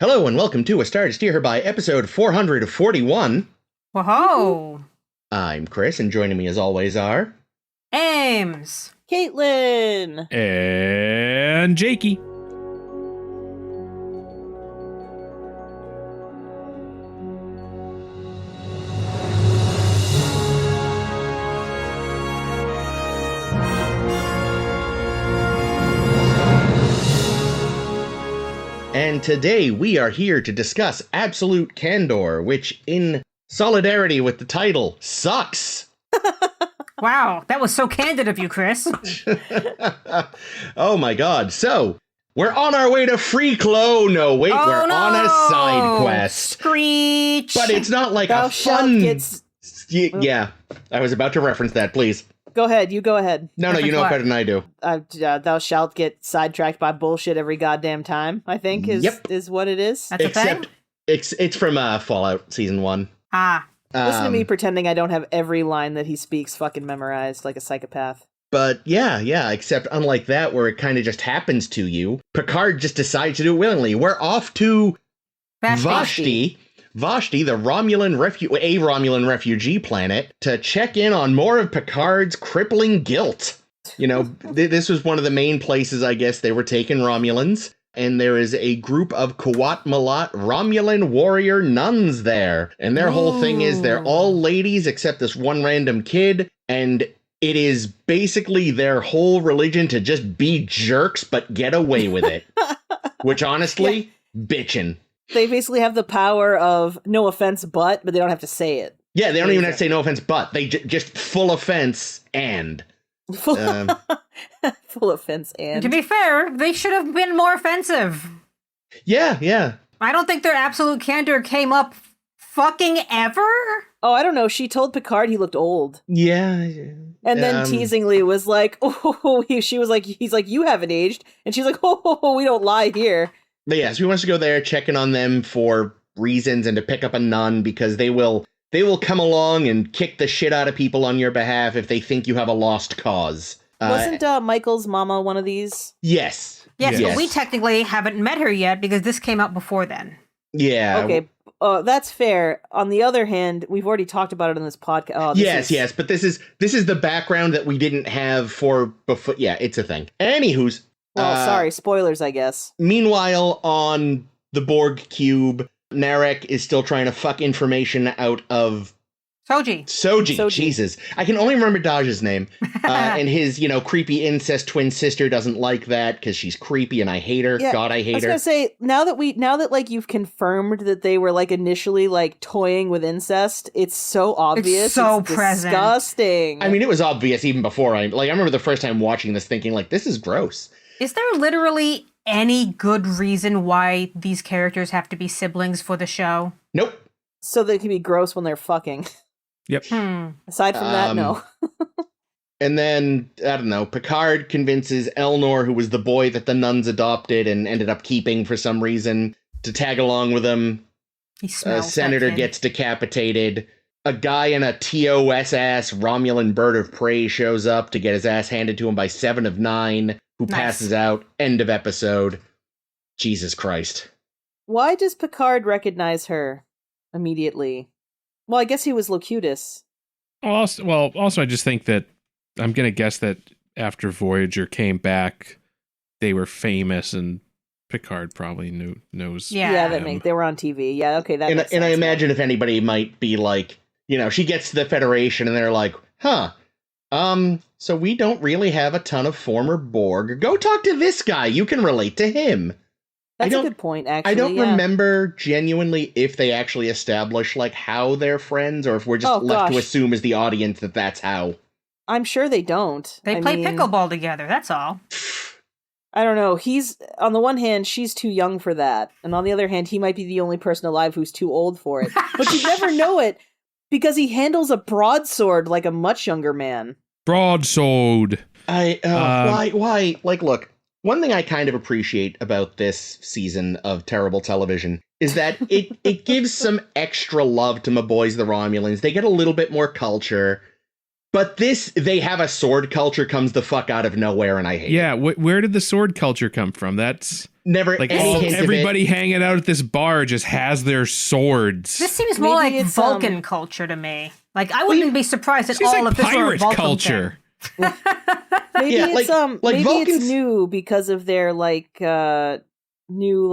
Hello and welcome to A Star to Steer Her By, episode 441. Whoa! I'm Chris, and joining me as always are... Ames! Caitlin! And Jakey. And today we are here to discuss Absolute Candor, which, in solidarity with the title, sucks! Wow, that was so candid of you, Chris. Oh my god, so... We're on our way to Free Clo! No, wait, Oh, we're no! on a side quest. Screech! But it's not like Thou a shalt fun... get... Yeah, I was about to reference that, please. Go ahead, you go ahead. No, you know it better than I do. Thou shalt get sidetracked by bullshit every goddamn time, I think, is what it is. That's a thing? It's from Fallout Season 1. Ah. Listen to me pretending I don't have every line that he speaks fucking memorized like a psychopath. But yeah, except unlike that, where it kind of just happens to you, Picard just decides to do it willingly. We're off to Vashti, the Romulan refugee planet, to check in on more of Picard's crippling guilt. You know, this was one of the main places, I guess, they were taking Romulans. And there is a group of Qowat Milat Romulan warrior nuns there. And their whole thing is they're all ladies except this one random kid. And it is basically their whole religion to just be jerks, but get away with it. Which honestly, bitchin'. They basically have the power of no offense but they don't have to say it. Yeah, they don't even have to say no offense but. They just full offense and... Full offense and... To be fair, they should have been more offensive. Yeah. I don't think their absolute candor came up fucking ever. Oh, I don't know. She told Picard he looked old. Yeah. And then teasingly was like, she was like, he's like, you haven't aged. And she's like, we don't lie here. But yeah, so he wants to go there, checking on them for reasons and to pick up a nun because they will come along and kick the shit out of people on your behalf if they think you have a lost cause. Wasn't Michael's mama one of these? Yes. Yes, but we technically haven't met her yet because this came out before then. Yeah. Okay, that's fair. On the other hand, we've already talked about it in this podcast. Oh, yes, but this is the background that we didn't have for before. Yeah, it's a thing. Anywho's. Well, sorry, spoilers, I guess. Meanwhile, on the Borg cube, Narek is still trying to fuck information out of Soji. Jesus. I can only remember Daj's name. And his, creepy incest twin sister doesn't like that because she's creepy and I hate her. Yeah, God, I hate her. I was gonna say, now that like you've confirmed that they were like initially like toying with incest, it's so obvious. It's so present. Disgusting. I mean, it was obvious even before I remember the first time watching this thinking like, this is gross. Is there literally any good reason why these characters have to be siblings for the show? Nope. So they can be gross when they're fucking. Yep. Aside from that, no. And then, I don't know, Picard convinces Elnor, who was the boy that the nuns adopted and ended up keeping for some reason, to tag along with him. He smells. Senator gets decapitated. A guy in a TOS-ass Romulan bird of prey shows up to get his ass handed to him by 7 of 9, who passes out. End of episode. Jesus Christ. Why does Picard recognize her immediately? Well, I guess he was Locutus. Also, I just think that I'm going to guess that after Voyager came back, they were famous and Picard probably knows. Yeah, they were on TV. Yeah, okay, that makes sense. And I imagine if anybody might be like, she gets to the Federation and they're like, so we don't really have a ton of former Borg. Go talk to this guy. You can relate to him. That's a good point, actually. I don't remember genuinely if they actually establish, how they're friends, or if we're just left to assume as the audience that that's how. I'm sure they don't. They play pickleball together, that's all. I don't know. On the one hand, she's too young for that. And on the other hand, he might be the only person alive who's too old for it. But you never know it, because he handles a broadsword like a much younger man. Broadsword. Why? Look. One thing I kind of appreciate about this season of terrible television is that it gives some extra love to my boys, the Romulans. They get a little bit more culture. But they have a sword culture comes the fuck out of nowhere, and I hate it. Yeah, where did the sword culture come from? That's never like any hint of it. everybody hanging out at this bar just has their swords. This seems more Maybe like it's, Vulcan culture to me. Like, I wouldn't be surprised at all like if this were a pirate Vulcan culture. thing. Maybe Yeah, it's like maybe Vulcans- it's new because of their new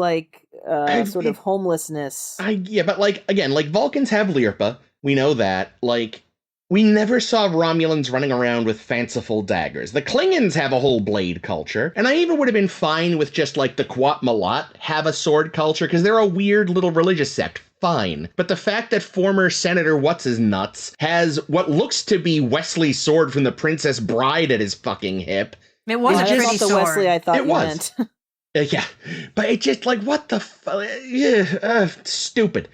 sort of homelessness. But like again, like Vulcans have Lirpa. We know that. Like we never saw Romulans running around with fanciful daggers. The Klingons have a whole blade culture, and I even would have been fine with just like the Quat Malat have a sword culture because they're a weird little religious sect. Fine. But the fact that former Senator What's-His-Nuts has what looks to be Wesley's sword from the Princess Bride at his fucking hip. It was a That's pretty not the sword. Wesley I thought It you was. meant. Yeah, but it just like what the stupid.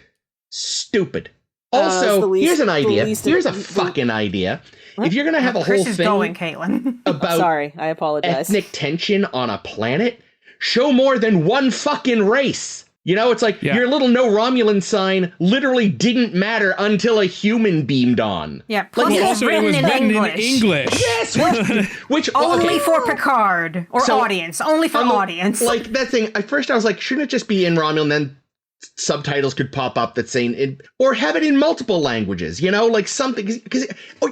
Also, here's an idea. Here's a fucking idea. What? If you're gonna have a Chris whole is thing going, Caitlin. about Sorry, I apologize. ethnic tension on a planet, show more than one fucking race. You know, it's like your little no Romulan sign literally didn't matter until a human beamed on. Yeah, plus Like, it's Also, it written was in written English. in English. Yes, which Only okay. for Picard or So, audience. Only for audience. Like that thing. At first, I was like, shouldn't it just be in Romulan? Then subtitles could pop up that saying it, or have it in multiple languages. You know, like something because Or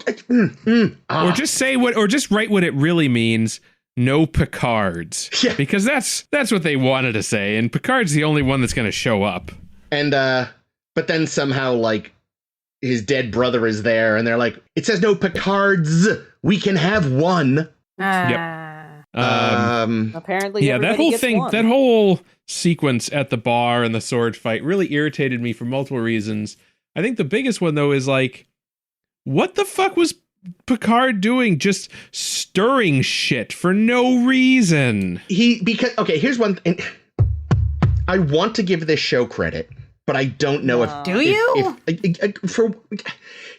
just say or just write what it really means. No Picards. Yeah. Because that's what they wanted to say, and Picard's the only one that's going to show up. And but then somehow like his dead brother is there, and they're like, it says no Picards. We can have one. Apparently, yeah, that everybody whole gets thing, one. that whole sequence at the bar and the sword fight really irritated me for multiple reasons. I think the biggest one though is like, what the fuck was Picard doing just stirring shit for no reason? Here's one thing. I want to give this show credit, but I don't know if Do you?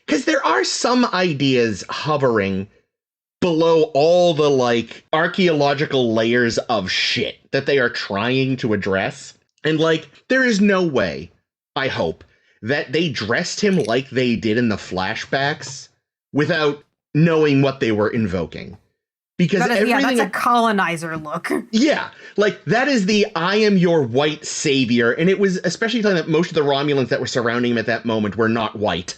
because there are some ideas hovering below all the like archaeological layers of shit that they are trying to address. And like, there is no way, I hope, that they dressed him like they did in the flashbacks without knowing what they were invoking. Because that's a colonizer look. Yeah, like that is the I am your white savior. And it was especially telling that most of the Romulans that were surrounding him at that moment were not white.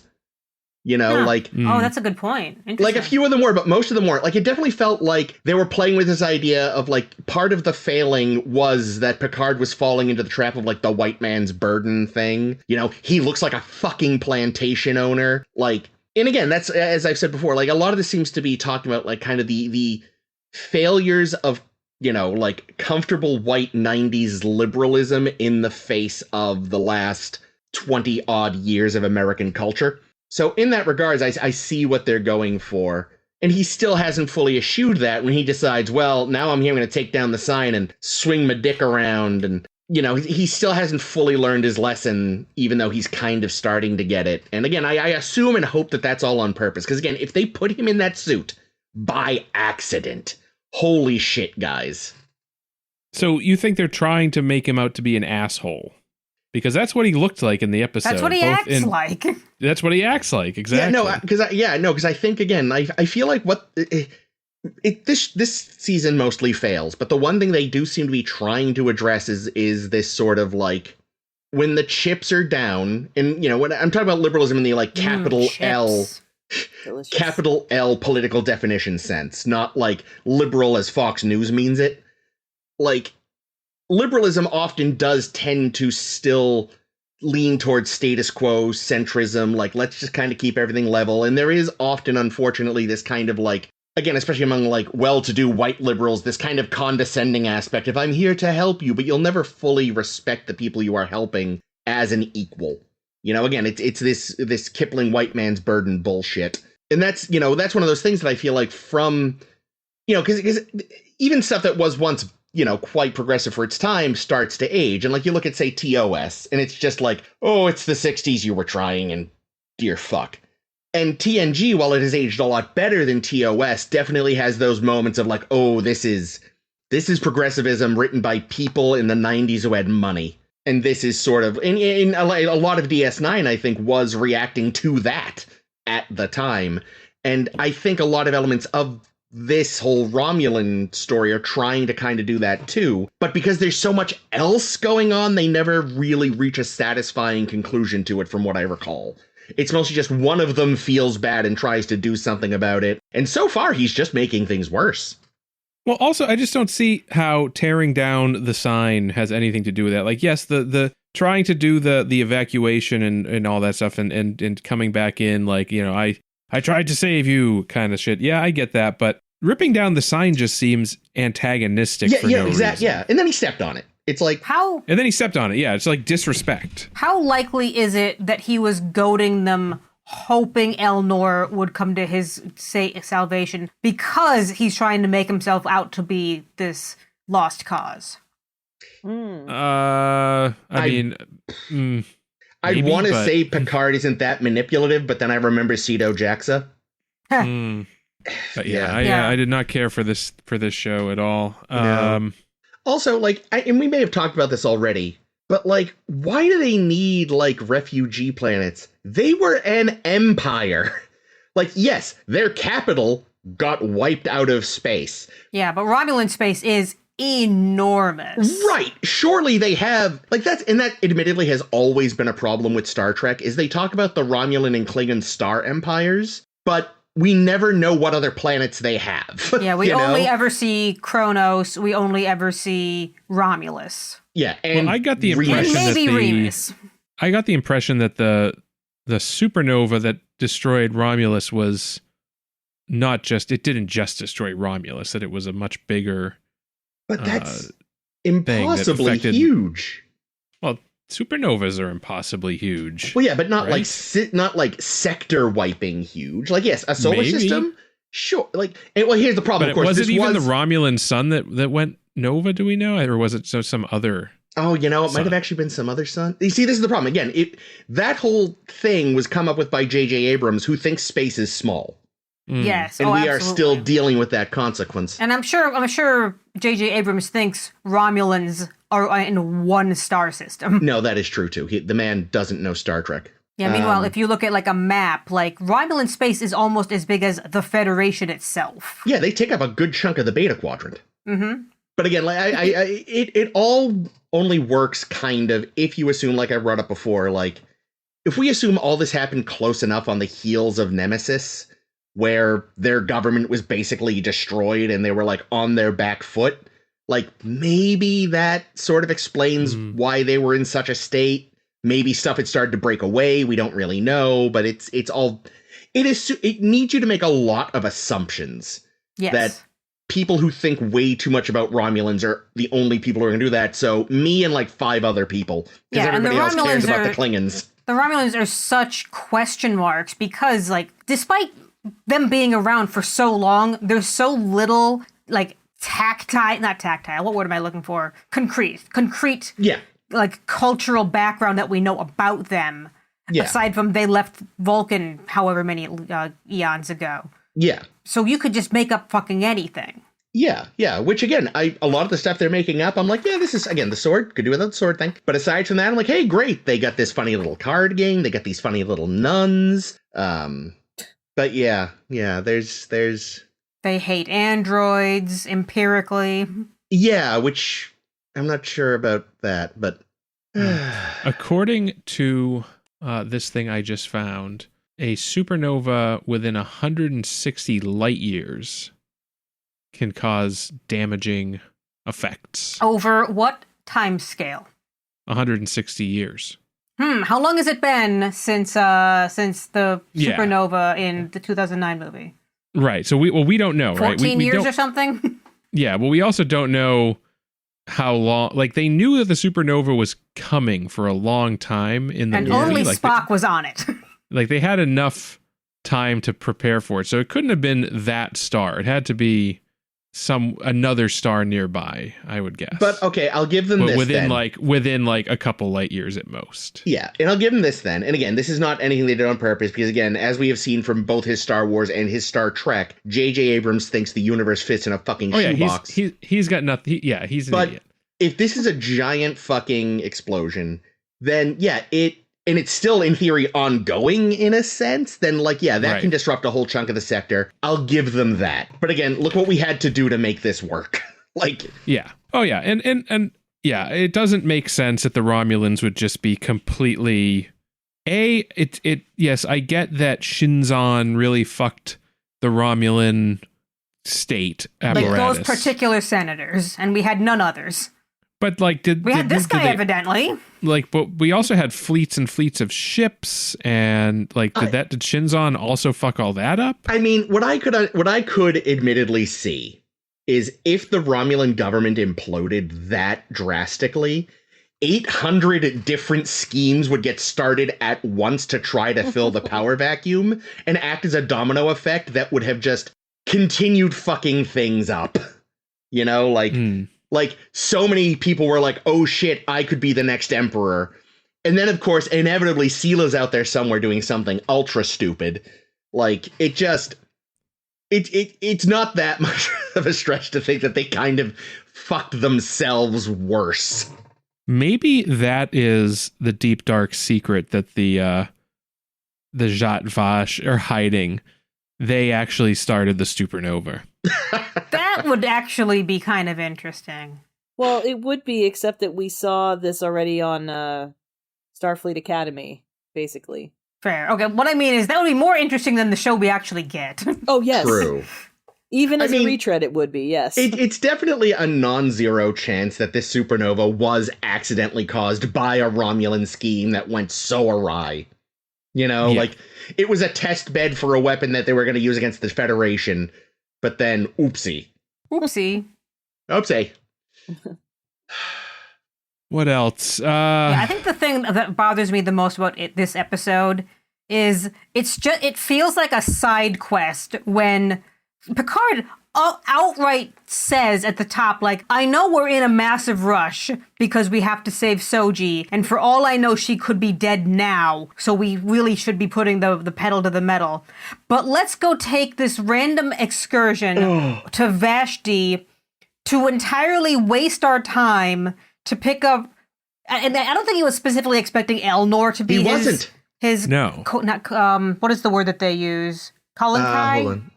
You know, like... Oh, that's a good point. Like a few of them were, but most of them weren't. Like it definitely felt like they were playing with this idea of like part of the failing was that Picard was falling into the trap of like the white man's burden thing. You know, he looks like a fucking plantation owner. Like, and again, that's, as I've said before, like a lot of this seems to be talking about like kind of the failures of, you know, like comfortable white 90s liberalism in the face of the last 20 odd years of American culture. So in that regards, I see what they're going for. And he still hasn't fully eschewed that when he decides, well, now I'm here, I'm going to take down the sign and swing my dick around. And, you know, he still hasn't fully learned his lesson, even though he's kind of starting to get it. And again, I assume and hope that that's all on purpose. Because again, if they put him in that suit by accident, holy shit, guys. So you think they're trying to make him out to be an asshole? Because that's what he looked like in the episode. That's what he acts like. That's what he acts like, exactly. Yeah, because I think, again, I feel like what... This season mostly fails, but the one thing they do seem to be trying to address is this sort of, like, when the chips are down, and, you know, when I'm talking about liberalism in the, like, capital L... Delicious. Capital L political definition sense, not like liberal as Fox News means it. Like, liberalism often does tend to still lean towards status quo centrism, like let's just kind of keep everything level. And there is often, unfortunately, this kind of like, again, especially among like well-to-do white liberals, this kind of condescending aspect of I'm here to help you, but you'll never fully respect the people you are helping as an equal. You know, again, it's this Kipling white man's burden bullshit. And that's, you know, that's one of those things that I feel like from, you know, because even stuff that was once, you know, quite progressive for its time starts to age. And like you look at, say, TOS, and it's just like, oh, it's the 60s you were trying, and dear fuck. And TNG, while it has aged a lot better than TOS, definitely has those moments of like, oh, this is progressivism written by people in the 90s who had money. And this is sort of, in a lot of DS9, I think, was reacting to that at the time. And I think a lot of elements of this whole Romulan story are trying to kind of do that too. But because there's so much else going on, they never really reach a satisfying conclusion to it from what I recall. It's mostly just one of them feels bad and tries to do something about it. And so far, he's just making things worse. Well, also, I just don't see how tearing down the sign has anything to do with that. Like, yes, the trying to do the evacuation and all that stuff and coming back in, like, you know, I tried to save you kind of shit. Yeah, I get that. But ripping down the sign just seems antagonistic for no reason. Yeah, and then he stepped on it. It's like... And then he stepped on it. Yeah, it's like disrespect. How likely is it that he was goading them, hoping Elnor would come to his salvation because he's trying to make himself out to be this lost cause? I'd Maybe, want to but- say Picard isn't that manipulative, but then I remember Cedo Jaxa. But I did not care for this show at all. No. Also, like, and we may have talked about this already, but like, why do they need like refugee planets? They were an empire. Like, yes, their capital got wiped out of space. Yeah, but Romulan space is enormous. Right. Surely they have, like, that admittedly has always been a problem with Star Trek, is they talk about the Romulan and Klingon star empires, but we never know what other planets they have. Yeah, we only ever see Kronos. We only ever see Romulus. Yeah, and I got the impression and maybe that Remus. I got the impression that the supernova that destroyed Romulus was not just, it didn't just destroy Romulus, that it was a much bigger... But that's thing that impossibly affected- huge. Well, supernovas are impossibly huge. Well, yeah, but not right? not like sector wiping huge. Like, yes, a solar Maybe. system, sure. Like, and, well, here's the problem. But Of course, was this it even was the Romulan sun that went nova? Do we know, or was it some other? Oh, it might sun? have actually been some other sun. You see, this is the problem. Again, that whole thing was come up with by J.J. Abrams, who thinks space is small. Yes, And we are absolutely. still dealing with that consequence. And I'm sure J.J. Abrams thinks Romulans are in one star system. No, that is true, too. The man doesn't know Star Trek. Yeah, meanwhile, if you look at like a map, like Romulan space is almost as big as the Federation itself. Yeah, they take up a good chunk of the Beta Quadrant. Mm-hmm. But again, like it all only works kind of if you assume, like I brought up before, like if we assume all this happened close enough on the heels of Nemesis, where their government was basically destroyed and they were like on their back foot, like maybe that sort of explains why they were in such a state. Maybe stuff had started to break away. We don't really know, but it needs you to make a lot of assumptions. Yes. That people who think way too much about Romulans are the only people who are going to do that. So me and like 5 other people, because everybody else cares about the Klingons. The Romulans are such question marks because, like, despite them being around for so long, there's so little, like, not tactile, what word am I looking for? Concrete, Yeah. like, cultural background that we know about them. Yeah. Aside from they left Vulcan however many eons ago. Yeah. So you could just make up fucking anything. Yeah. Which again, a lot of the stuff they're making up, I'm like, yeah, this is, again, the sword, could do without the sword thing. But aside from that, I'm like, hey, great. They got this funny little card game. They got these funny little nuns. But yeah, there's... They hate androids empirically. Yeah, which I'm not sure about that, but... According to this thing I just found, a supernova within 160 light years can cause damaging effects. Over what time scale? 160 years. How long has it been since the supernova in the 2009 movie? Right. So we don't know, 14 right? We years don't, or something? Yeah, well, we also don't know how long. Like, they knew that the supernova was coming for a long time in the And movie. only like, Spock was on it. Like, they had enough time to prepare for it. So it couldn't have been that star. It had to be another star nearby, I would guess. But okay, I'll give them but this within then. like a couple light years at most. Yeah, and I'll give him this then. And again, this is not anything they did on purpose, because again, as we have seen from both his Star Wars and his Star Trek, J.J. Abrams thinks the universe fits in a fucking shoebox. He's got nothing. He's an idiot. If this is a giant fucking explosion, then yeah, and it's still in theory ongoing in a sense, then like, yeah, that can disrupt a whole chunk of the sector. I'll give them that. But again, look what we had to do to make this work. Like, yeah. Oh yeah. And yeah, it doesn't make sense that the Romulans would just be completely yes, I get that Shinzon really fucked the Romulan state apparatus. Like those particular senators, and we had none others. But like, we had this guy evidently. Like, but we also had fleets and fleets of ships, and like, did Shinzon also fuck all that up? I mean, what I could admittedly see is if the Romulan government imploded that drastically, 800 different schemes would get started at once to try to fill the power vacuum and act as a domino effect that would have just continued fucking things up. You know, like. Like, so many people were like, oh shit, I could be the next emperor. And then, of course, inevitably, Sila's out there somewhere doing something ultra stupid. Like, it's not that much of a stretch to think that they kind of fucked themselves worse. Maybe that is the deep, dark secret that the Zhat Vash are hiding. They actually started the supernova. That would actually be kind of interesting. Well, it would be, except that we saw this already on Starfleet Academy, basically. Fair. Okay, what I mean is that would be more interesting than the show we actually get. Oh, yes. True. Even as a retread, it would be, yes. It's definitely a non-zero chance that this supernova was accidentally caused by a Romulan scheme that went so awry. You know, like, it was a test bed for a weapon that they were going to use against the Federation, but then, oopsie. Oopsie. Oopsie. What else? Yeah, I think the thing that bothers me the most about this episode is it feels like a side quest when Picard outright says at the top, like, I know we're in a massive rush because we have to save Soji, and for all I know, she could be dead now, so we really should be putting the pedal to the metal. But let's go take this random excursion to Vashti to entirely waste our time to pick up, and I don't think he was specifically expecting Elnor to be his no. What is the word that they use? Colontai? Hold on.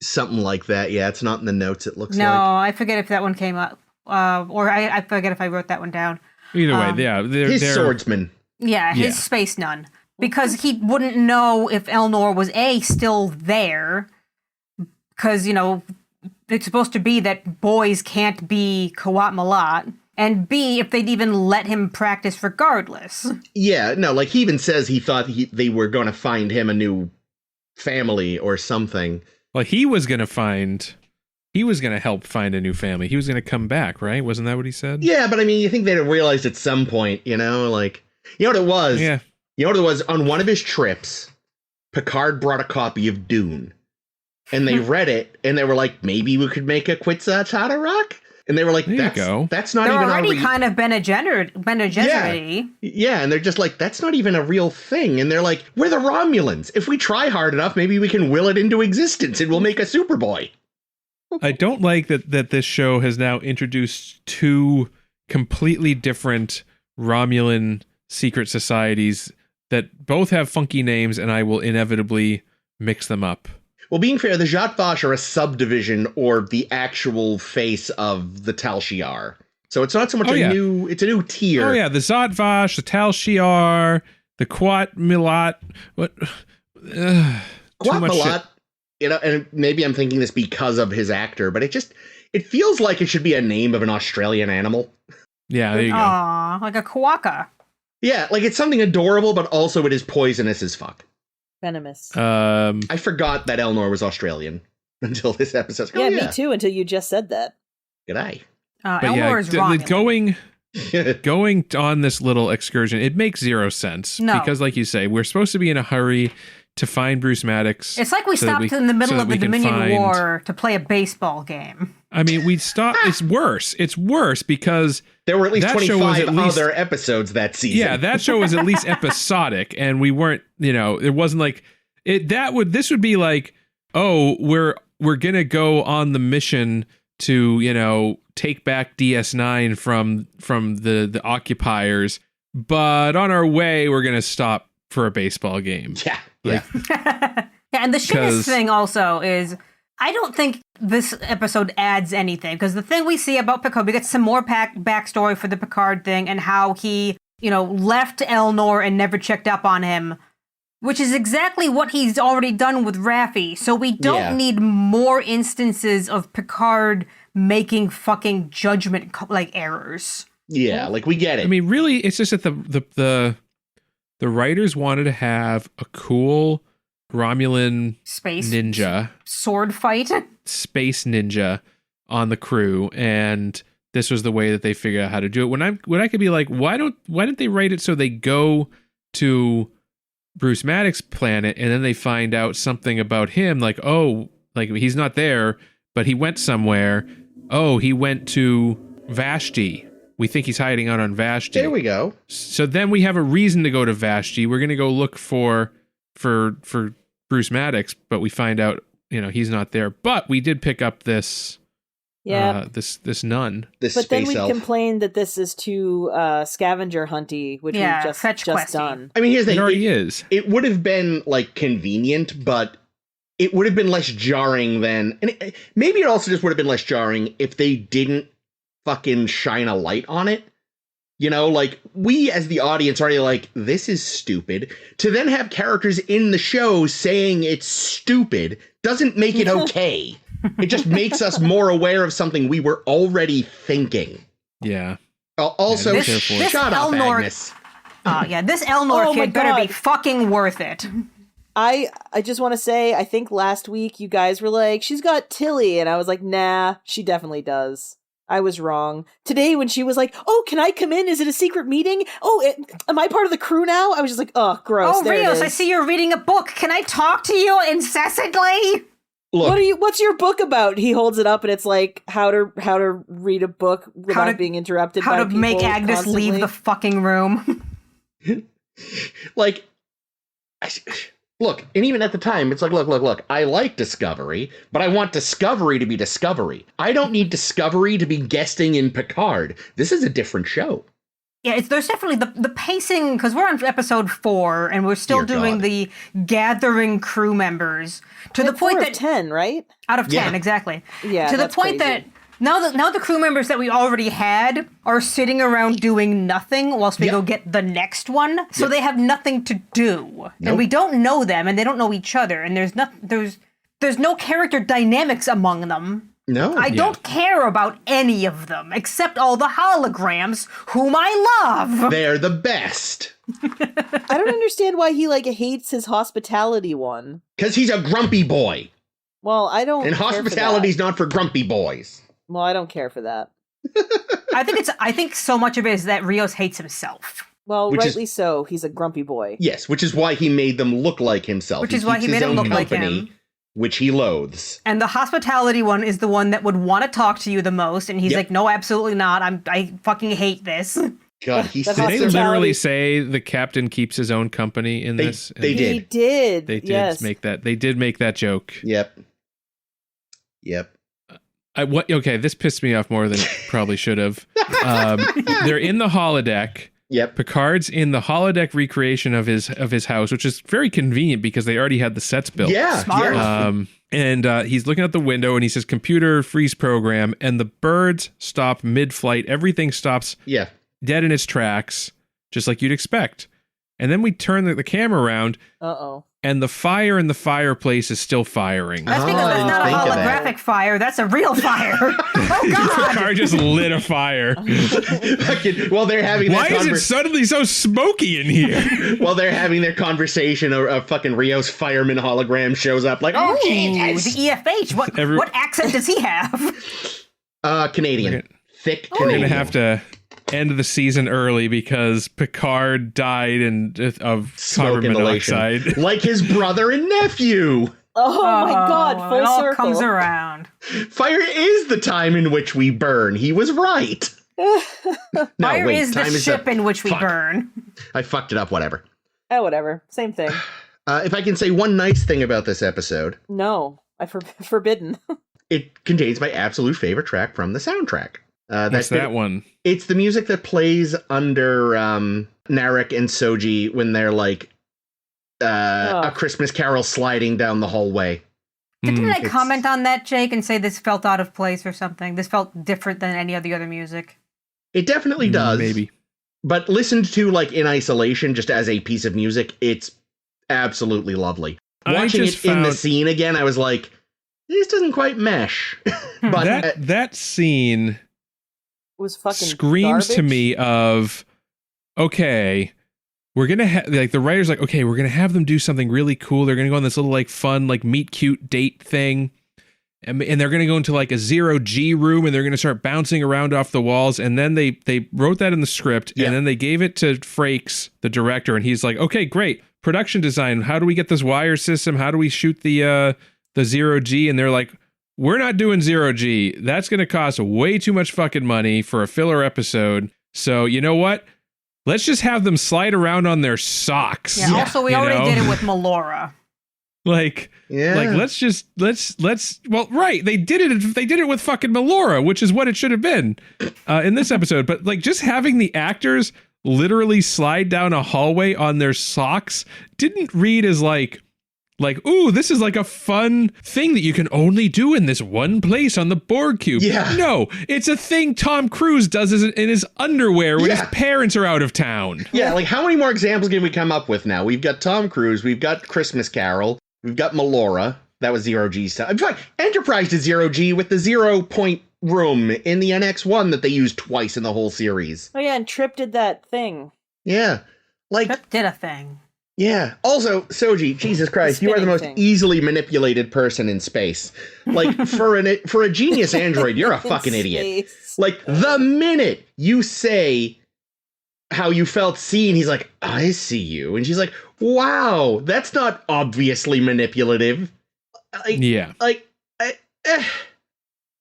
Something like that. Yeah, it's not in the notes, it looks like. No, I forget if that one came up. Or I forget if I wrote that one down. Either way, yeah. His swordsman. Yeah, his space nun. Because he wouldn't know if Elnor was still there. Because, you know, it's supposed to be that boys can't be Kawat Malat. And B, if they'd even let him practice regardless. Yeah, no, like he even says he thought they were going to find him a new family or something. Well, he was going to help find a new family. He was going to come back, right? Wasn't that what he said? Yeah, but I mean, you think they'd have realized at some point, you know, like, you know what it was? Yeah. You know what it was? On one of his trips, Picard brought a copy of Dune. And they read it, and they were like, maybe we could make a Quetzal Rock? And they were like, that's not they're even already kind of Bene Gesserit. Yeah, and they're just like, that's not even a real thing. And they're like, we're the Romulans. If we try hard enough, maybe we can will it into existence and we'll make a Superboy. I don't like that this show has now introduced two completely different Romulan secret societies that both have funky names, and I will inevitably mix them up. Well, being fair, the Zhat Vash are a subdivision or the actual face of the Tal Shiar. So it's not so much it's a new tier. Oh yeah, the Zhat Vash, the Tal Shiar, the Quat Milat. What? Quat Milat, you know, and maybe I'm thinking this because of his actor, but it feels like it should be a name of an Australian animal. Yeah, there you go. Aw, like a quokka. Yeah, like it's something adorable, but also it is poisonous as fuck. Venomous. I forgot that Elnor was Australian until this episode. Yeah, me too, until you just said that. G'day. Elnor is wrong. Going on this little excursion, it makes zero sense. No. Because like you say, we're supposed to be in a hurry to find Bruce Maddox. It's like we stopped in the middle of the Dominion War to play a baseball game. I mean, we stopped. It's worse. It's worse because there were at least 25 other episodes that season. Yeah, that show was at least episodic, and we weren't. You know, it wasn't like it. This would be like, oh, we're gonna go on the mission to, you know, take back DS9 from the occupiers, but on our way, we're going to stop for a baseball game. Yeah. Like, Yeah, and the shittest thing also is I don't think this episode adds anything, because the thing we see about Picard, we get some more backstory for the Picard thing and how he, left Elnor and never checked up on him, which is exactly what he's already done with Raffi. So we don't need more instances of Picard making fucking judgment errors. Yeah, like we get it. I mean, really, it's just that the writers wanted to have a cool Romulan Space ninja sword fight. Space ninja on the crew, and this was the way that they figured out how to do it. When I could be like, why didn't they write it so they go to Bruce Maddox's planet and then they find out something about him, like, oh, like he's not there, but he went somewhere. Oh, he went to Vashti. We think he's hiding out on Vashti. There we go. So then we have a reason to go to Vashti. We're going to go look for Bruce Maddox, but we find out, he's not there. But we did pick up this this nun. This but then space we elf. complain that this is too scavenger hunty, which we've just questy. done. I mean, here's the thing. It already is. It would have been convenient, but it would have been less jarring than, and maybe it also just would have been less jarring if they didn't fucking shine a light on it. We as the audience are already like, this is stupid. To then have characters in the show saying it's stupid doesn't make it okay. It just makes us more aware of something we were already thinking. Yeah. Also, This shut up, Elnor- Agnes. This Elnor Oh my kid better be God. fucking worth it. I just want to say, I think last week you guys were like, she's got Tilly, and I was like, nah, she definitely does. I was wrong. Today, when she was like, oh, can I come in? Is it a secret meeting? Oh, am I part of the crew now? I was just like, oh, gross. Oh, There it Rios, is. I see you're reading a book. Can I talk to you incessantly? Look, What's your book about? He holds it up and it's like how to read a book without being interrupted by How to people make Agnes constantly. leave the fucking room. Look, and even at the time, it's like, look, I like Discovery, but I want Discovery to be Discovery. I don't need Discovery to be guesting in Picard. This is a different show. Yeah, there's definitely the pacing, because we're on episode 4 and we're still Dear doing God. the gathering crew members to the Like point 4 that of 10, right? out of 10, Yeah. exactly. Yeah, to the that's point crazy. that now the crew members that we already had are sitting around doing nothing whilst we Yep. go get the next one. So Yep. they have nothing to do. Nope. And we don't know them and they don't know each other, and there's no character dynamics among them. No. I don't care about any of them except all the holograms whom I love. They're the best. I don't understand why he hates his hospitality one. Because he's a grumpy boy. Well, I don't And care for that. hospitality's not for grumpy boys. Well, I don't care for that. I think so much of it is that Rios hates himself. Well, Which is- rightly so. He's a grumpy boy. Yes, which is why he made them look like himself. Which is why he keeps made his him own look like company, him. which he loathes. And the hospitality one is the one that would want to talk to you the most, and he's Yep. like, no, absolutely not. I fucking hate this. God, he That sits Did they there. hospitality- literally say the captain keeps his own company in They- this? they And did. He did. They did yes. make that. They did make that joke. Yep. Okay, this pissed me off more than it probably should have. They're in the holodeck. Yep. Picard's in the holodeck recreation of his house, which is very convenient because they already had the sets built. Yeah. Smart. Yeah. And he's looking out the window and he says, "Computer freeze program," and the birds stop mid-flight. Everything stops Yeah. dead in its tracks, just like you'd expect. And then we turn the camera around, Uh-oh. and the fire in the fireplace is still firing. That's because I that's didn't not a think of that. holographic fire. That's a real fire. Oh, God. Picard just lit a fire. Fucking- Well, they're having Why that is it suddenly so smoky in here? While they're having their conversation, a fucking Rios fireman hologram shows up like, oh, Ooh, Jesus. the EFH. What accent does he have? Canadian. We're Thick We're Canadian. gonna have to end the season early because Picard died of Smoke carbon inhalation. monoxide. Like his brother and nephew. Oh my God! Full it all circle. comes around. Fire is the time in which we burn. He was right. No, Fire wait, is the time ship in which we Fuck. burn. I fucked it up, whatever. Oh, whatever. Same thing. If I can say one nice thing about this episode, No, forbidden. it contains my absolute favorite track from the soundtrack. What's that one? It's the music that plays under Narek and Soji when they're like a Christmas Carol sliding down the hallway. Didn't I comment on that, Jake, and say this felt out of place or something? This felt different than any of the other music. It definitely does. Maybe. But listened to like in isolation, just as a piece of music, it's absolutely lovely. Watching it in the scene again, I was like, this doesn't quite mesh. But that scene was fucking screams garbage. to me of, okay, we're gonna have like the writer's like, okay, we're gonna have them do something really cool. They're gonna go on this little like fun like meet cute date thing, and they're gonna go into like a 0G room and they're gonna start bouncing around off the walls. And then they wrote that in the script, and then they gave it to Frakes, the director, and he's like, okay, great, production design. How do we get this wire system? How do we shoot the 0G? And they're like, we're not doing 0G. That's gonna cost way too much fucking money for a filler episode. So you know what? Let's just have them slide around on their socks. Yeah, also, we already did it with Melora. Like, well, right. They did it with fucking Melora, which is what it should have been in this episode. But like just having the actors literally slide down a hallway on their socks didn't read as like, ooh, this is like a fun thing that you can only do in this one place on the Borg cube. Yeah. No, it's a thing Tom Cruise does in his underwear when his parents are out of town. Yeah, like how many more examples can we come up with now? We've got Tom Cruise, we've got Christmas Carol, we've got Melora. That was 0G stuff. In fact, Enterprise did 0G with the 0-point room in the NX-1 that they used twice in the whole series. Oh yeah, and Trip did that thing. Yeah. Like Trip did a thing. Yeah. Also, Soji, Jesus Christ, you are the most easily manipulated person in space. Like for a genius android, you're a fucking idiot. Like the minute you say how you felt seen, he's like, I see you, and she's like, wow, that's not obviously manipulative. Like, yeah. Like,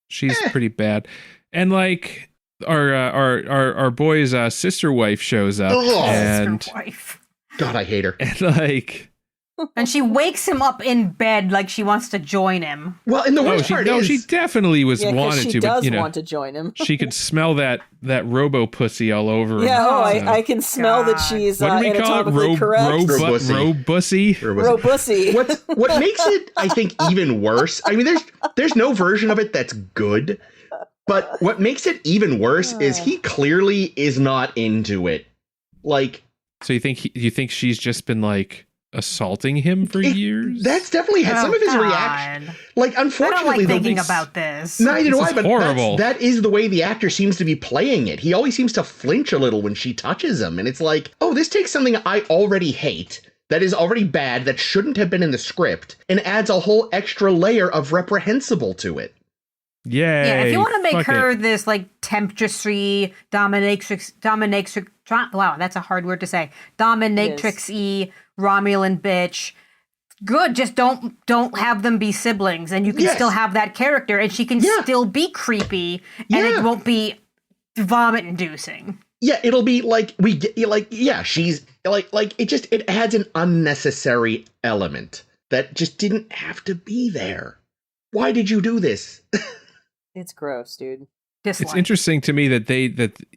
she's pretty bad, and like our boy's sister wife shows up, and Sister wife. God, I hate her. And like, and she wakes him up in bed like she wants to join him. Well, and the worst part is she definitely wanted she to, does but you know, want to join him. she could smell that robo pussy all over him. Yeah, so. I can smell that she's what do we call it? anatomically correct. Robussy. Robussy. What makes it, I think, even worse? I mean, there's no version of it that's good, but what makes it even worse is he clearly is not into it. Like. So you think she's just been like assaulting him for years? That's definitely had some of his reaction. Like, unfortunately, I don't like thinking about this. Neither do I. But horrible. that is the way the actor seems to be playing it. He always seems to flinch a little when she touches him, and it's like, oh, this takes something I already hate, that is already bad, that shouldn't have been in the script, and adds a whole extra layer of reprehensible to it. Yeah, if you want to make her this like temptressy, dominatrix, wow, that's a hard word to say. Dominatrix-y Romulan bitch. Good, just don't have them be siblings, and you can still have that character, and she can still be creepy, and it won't be vomit-inducing. Yeah, it'll be like she's like it adds an unnecessary element that just didn't have to be there. Why did you do this? It's gross, dude. Dislike. It's interesting to me that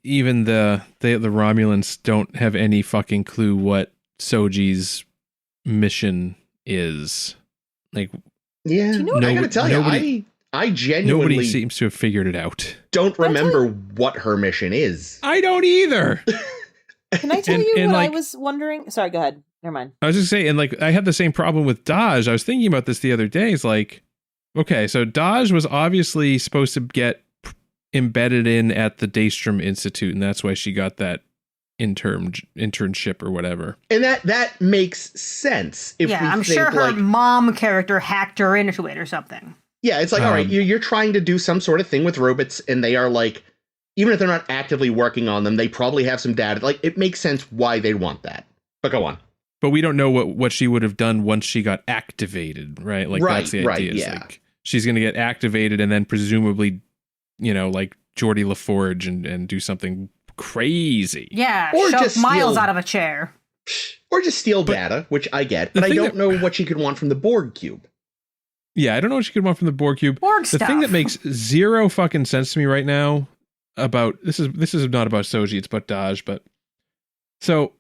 even the Romulans don't have any fucking clue what Soji's mission is. Like, yeah, you know I gotta tell you, I genuinely nobody seems to have figured it out. Don't remember what her mission is. I don't either. Can I tell you what I was wondering? Sorry, go ahead. Never mind. I was just saying, and like I had the same problem with Daj. I was thinking about this the other day. It's like, okay, so Daj was obviously supposed to get embedded in at the Daystrom Institute, and that's why she got that internship or whatever. And that makes sense. I'm sure her mom character hacked her into it or something. Yeah, it's like, all right, you're trying to do some sort of thing with robots, and they are like, even if they're not actively working on them, they probably have some data. Like, it makes sense why they'd want that. But go on. But we don't know what she would have done once she got activated, right? Like, that's the idea. Yeah. Like, she's going to get activated and then presumably, like Geordie LaForge and do something crazy. Yeah, or shove just Miles out of a chair. Or just steal data, which I get. But I don't know what she could want from the Borg cube. Yeah, I don't know what she could want from the Borg cube. The thing that makes zero fucking sense to me right now about this is not about Soji, it's about Daj, but so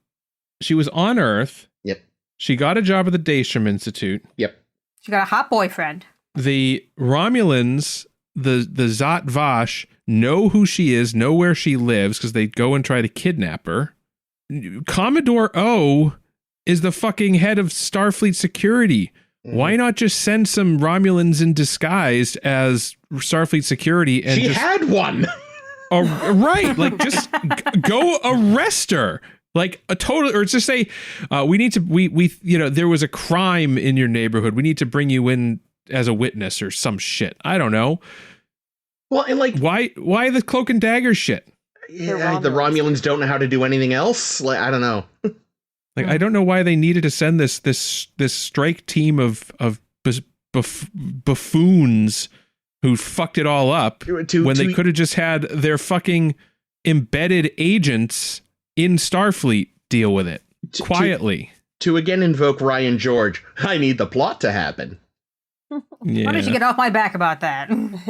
She was on Earth. Yep. She got a job at the Daystrom Institute. Yep. She got a hot boyfriend. The Romulans, the Zat Vash, know who she is, know where she lives, because they go and try to kidnap her. Commodore O is the fucking head of Starfleet security. Why not just send some Romulans in disguise as Starfleet security? And she had one. Right. Like, just go arrest her. Like a total, or just say, there was a crime in your neighborhood. We need to bring you in as a witness or some shit. I don't know. Well, and like, why the cloak and dagger shit? Yeah, the Romulans don't know how to do anything else. Like, I don't know. Like, I don't know why they needed to send this strike team of buffoons who fucked it all up when they could have just had their fucking embedded agents in Starfleet deal with it quietly. To again invoke Ryan George, I need the plot to happen. Yeah. Why don't you get off my back about that?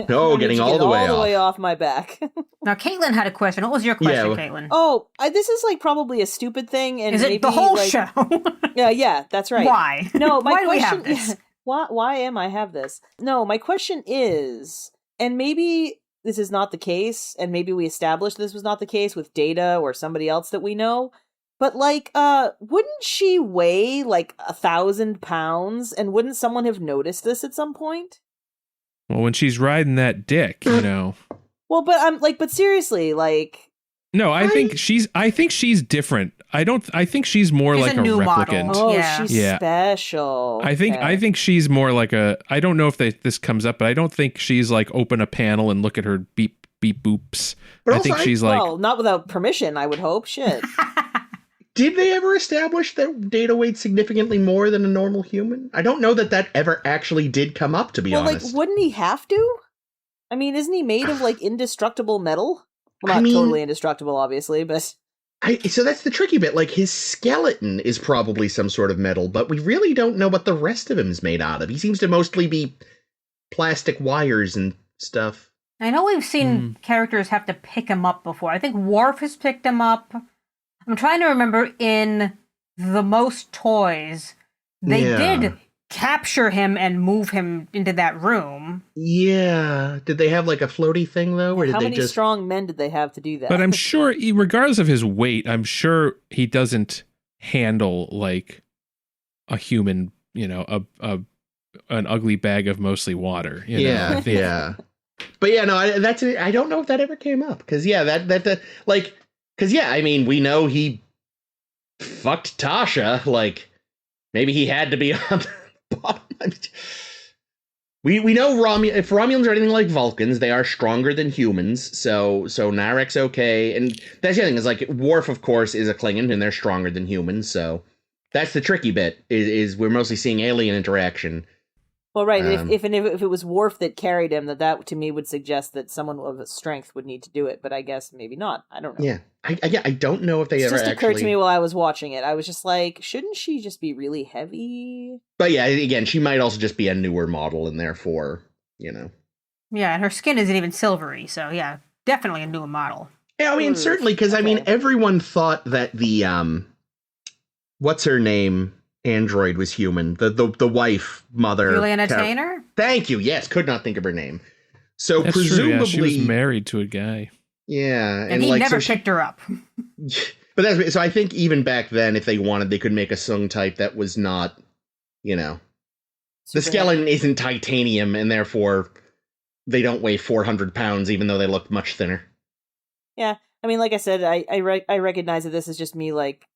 No, getting all the way off my back. Now, Caitlin had a question. What was your question, Caitlin? Oh, this is like probably a stupid thing, and is it maybe, the whole like, show? Yeah, that's right. Why? No, my Why question. do we have this? Why am I have this? No, my question is, and maybe this is not the case, and maybe we established this was not the case with Data or somebody else that we know. But like, wouldn't she weigh like 1,000 pounds, and wouldn't someone have noticed this at some point? Well, when she's riding that dick, you know. Well, but I'm like, but seriously, like. No, I think she's different. I think she's more she's like a new replicant. Model. Oh, she's special. I think she's more like I don't know if this comes up, but I don't think she's like open a panel and look at her beep boops. But I think she's like, well, not without permission, I would hope. Shit. Did they ever establish that Data weighed significantly more than a normal human? I don't know that ever actually did come up, to be honest. Like, wouldn't he have to? I mean, isn't he made of like indestructible metal? Well, not totally indestructible, obviously, but. So that's the tricky bit. Like, his skeleton is probably some sort of metal, but we really don't know what the rest of him is made out of. He seems to mostly be plastic wires and stuff. I know we've seen characters have to pick him up before. I think Worf has picked him up. I'm trying to remember in The Most Toys, they did capture him and move him into that room. Yeah. Did they have like a floaty thing, though? Or did How they many just... strong men did they have to do that? But I'm sure, regardless of his weight, I'm sure he doesn't handle like a human, an ugly bag of mostly water. You know? Yeah. But yeah, no, I don't know if that ever came up. Because I mean, we know he fucked Tasha. Like, maybe he had to be on the bottom. We know if Romulans are anything like Vulcans, they are stronger than humans. So Narek's okay. And that's the other thing is, like, Worf, of course, is a Klingon, and they're stronger than humans. So that's the tricky bit, is we're mostly seeing alien interaction. Well, right. If it was Worf that carried him, that to me would suggest that someone of strength would need to do it. But I guess maybe not. I don't know. Yeah, I don't know if they ever actually. It just occurred to me while I was watching it. I was just like, shouldn't she just be really heavy? But yeah, again, she might also just be a newer model, and therefore, Yeah, and her skin isn't even silvery, so yeah, definitely a newer model. Yeah, I mean, certainly, because I mean, everyone thought that the what's her name? Android was human. The wife, mother. Juliana Tainer? Thank you. Yes, could not think of her name. So that's presumably true, yeah. She was married to a guy. Yeah, and he never picked her up. But so I think even back then, if they wanted, they could make a Sung type that was not, the skeleton isn't titanium, and therefore they don't weigh 400 pounds, even though they look much thinner. Yeah, I mean, like I said, I recognize that this is just me like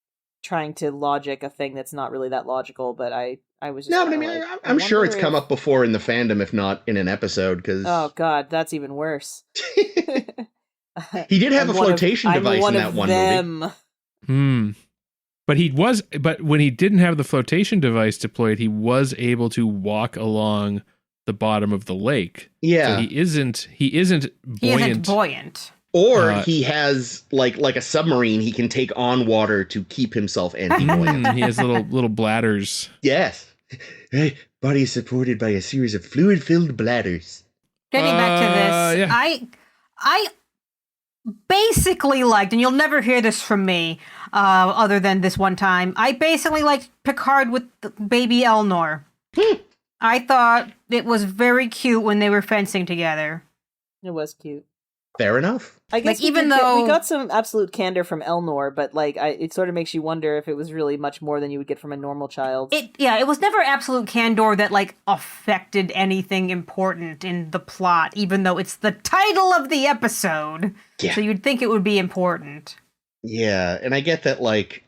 trying to logic a thing that's not really that logical, but I was just no, but I mean, I'm sure it's come up before in the fandom, if not in an episode, because oh god, that's even worse. He did have a flotation device in that one movie. But when he didn't have the flotation device deployed, he was able to walk along the bottom of the lake. Yeah, so he isn't buoyant. He isn't buoyant. Or he has like a submarine. He can take on water to keep himself anti-buoyant. He has little bladders. Yes, body is supported by a series of fluid-filled bladders. Getting back to this, yeah. I basically liked, and you'll never hear this from me, other than this one time. I basically liked Picard with baby Elnor. I thought it was very cute when they were fencing together. It was cute. Fair enough. I guess Like, even though we got some absolute candor from Elnor, but like it sort of makes you wonder if it was really much more than you would get from a normal child. It was never absolute candor that like affected anything important in the plot, even though it's the title of the episode. Yeah. So you'd think it would be important. Yeah, and I get that, like,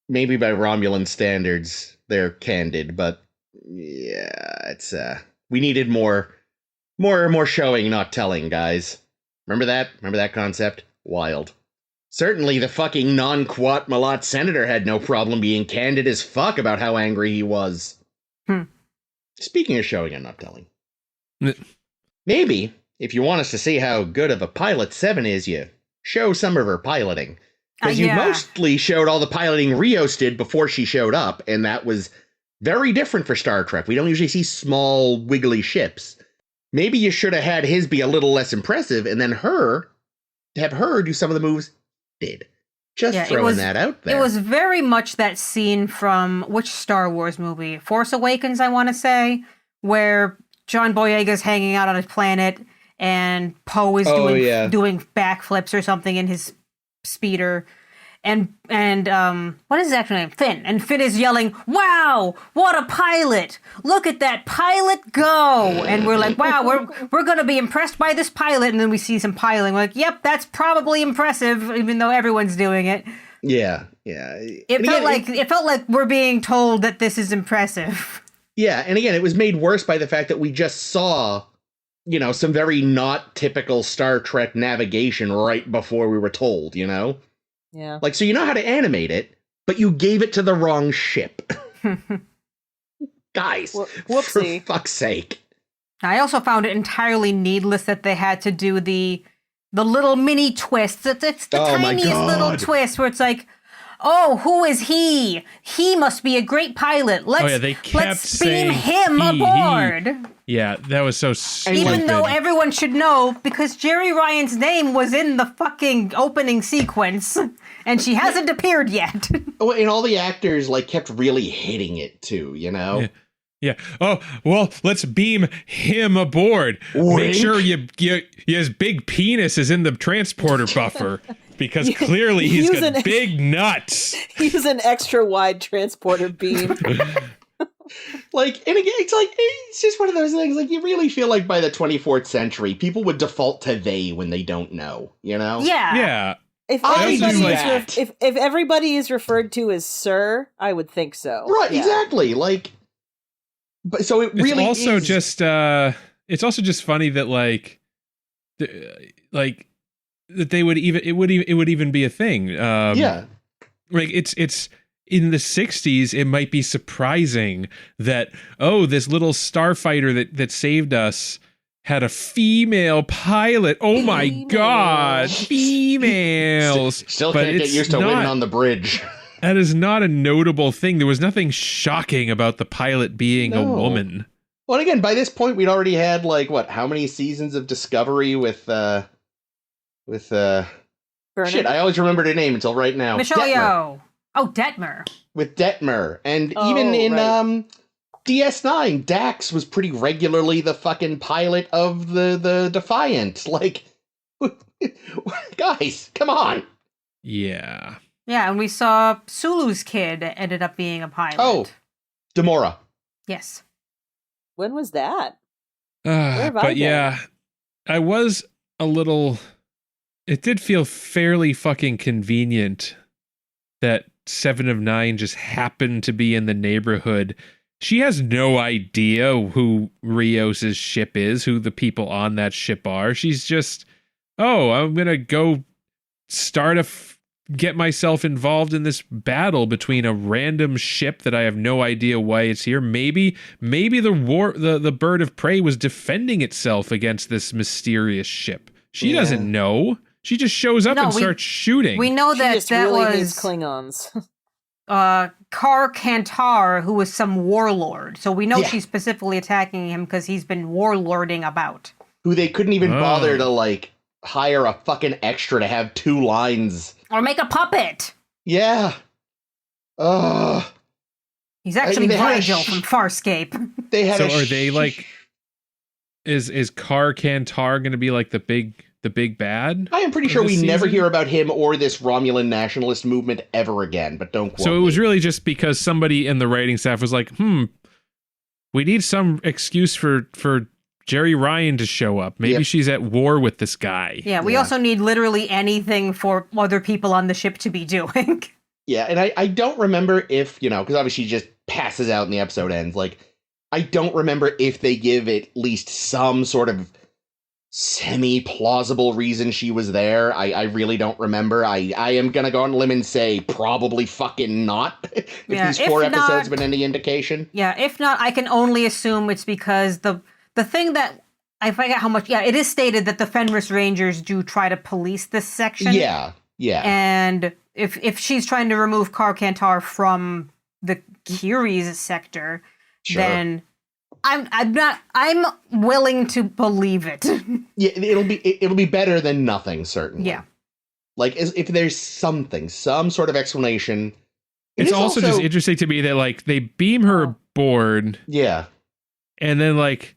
maybe by Romulan standards, they're candid, but yeah, it's, we needed more showing, not telling, guys. Remember that? Remember that concept? Wild. Certainly the fucking non-Quat Malat senator had no problem being candid as fuck about how angry he was. Speaking of showing and not telling. Maybe, if you want us to see how good of a pilot Seven is, you show some of her piloting. Because you mostly showed all the piloting Rios did before she showed up, and that was very different for Star Trek. We don't usually see small, wiggly ships. Maybe you should have had his be a little less impressive, and then have her do some of the moves did. Just throwing that out there. It was very much that scene from which Star Wars movie? Force Awakens, I want to say, where John Boyega's hanging out on his planet, and Poe is doing backflips or something in his speeder. And what is his actual name? Finn. And Finn is yelling, "Wow, what a pilot! Look at that pilot go!" And we're like, "Wow, we're gonna be impressed by this pilot." And then we see some piloting. We're like, "Yep, that's probably impressive," even though everyone's doing it. Yeah. It felt like we're being told that this is impressive. Yeah, and again, it was made worse by the fact that we just saw, some very not typical Star Trek navigation right before we were told, Yeah. Like, so you know how to animate it, but you gave it to the wrong ship. Guys, whoopsie. For fuck's sake. I also found it entirely needless that they had to do the little mini twists. It's the tiniest little twist where it's like, "Oh, who is he? He must be a great pilot. Let's beam him aboard." Yeah, that was so stupid. Even though everyone should know, because Jerry Ryan's name was in the fucking opening sequence, and she hasn't appeared yet. Oh, and all the actors, kept really hitting it, too, Yeah. Oh, well, let's beam him aboard. Wink. Make sure his big penis is in the transporter buffer. Because clearly he's got big nuts. He's an extra wide transporter beam. And again, it's just one of those things, you really feel like by the 24th century, people would default to they when they don't know, Yeah. Yeah. If everybody is referred to as sir, I would think so. Right, yeah. Exactly. But so it really it's also just funny that that they would it would even be a thing. Yeah. It's in the 60s, it might be surprising that, this little starfighter that saved us had a female pilot. Oh my God, females. Still can't get used to women on the bridge. That is not a notable thing. There was nothing shocking about the pilot being a woman. Well, again, by this point, we'd already had, how many seasons of Discovery with shit, I always remembered her name until right now. Michelle Yeoh. Oh, Detmer. With Detmer. And even in DS9, Dax was pretty regularly the fucking pilot of the Defiant. Guys, come on. Yeah. Yeah, and we saw Sulu's kid ended up being a pilot. Oh, Demora. Yes. When was that? I was a little... It did feel fairly fucking convenient that 7 of 9 just happened to be in the neighborhood. She has no idea who Rios' ship is, who the people on that ship are. She's just, I'm going to go get myself involved in this battle between a random ship that I have no idea why it's here. Maybe the bird of prey was defending itself against this mysterious ship. She doesn't know. She just shows up and starts shooting. We know that was Klingons. Kar Kantar, who was some warlord. So we know she's specifically attacking him because he's been warlording about. Who they couldn't even bother to hire a fucking extra to have 2 lines. Or make a puppet. Yeah. Ugh. He's actually they had a Virgil from Farscape. They had So a are they like? Is Candor going to be like the big bad? I am pretty for sure this we never season? hear about him or this Romulan nationalist movement ever again, but don't quote So it was me. really just because somebody in the writing staff was like, we need some excuse for Jerry Ryan to show up. Maybe Yep. she's at war with this guy. Yeah, we Yeah. also need literally anything for other people on the ship to be doing. Yeah, and I don't remember if, because obviously she just passes out and the episode ends. Like, I don't remember if they give at least some sort of semi-plausible reason she was there. I really don't remember. I am going to go on a limb and say probably fucking not, if Yeah, these if 4 episodes not- been any indication. Yeah, if not, I can only assume it's because the thing that I forget how much. Yeah, it is stated that the Fenris Rangers do try to police this section. Yeah. And if she's trying to remove Candor from the Curies sector, Sure. then I'm willing to believe it. Yeah, it'll be better than nothing, certainly. Yeah. Like, if there's something, some sort of explanation. It It's is also just interesting to me that like they beam her aboard Yeah. and then like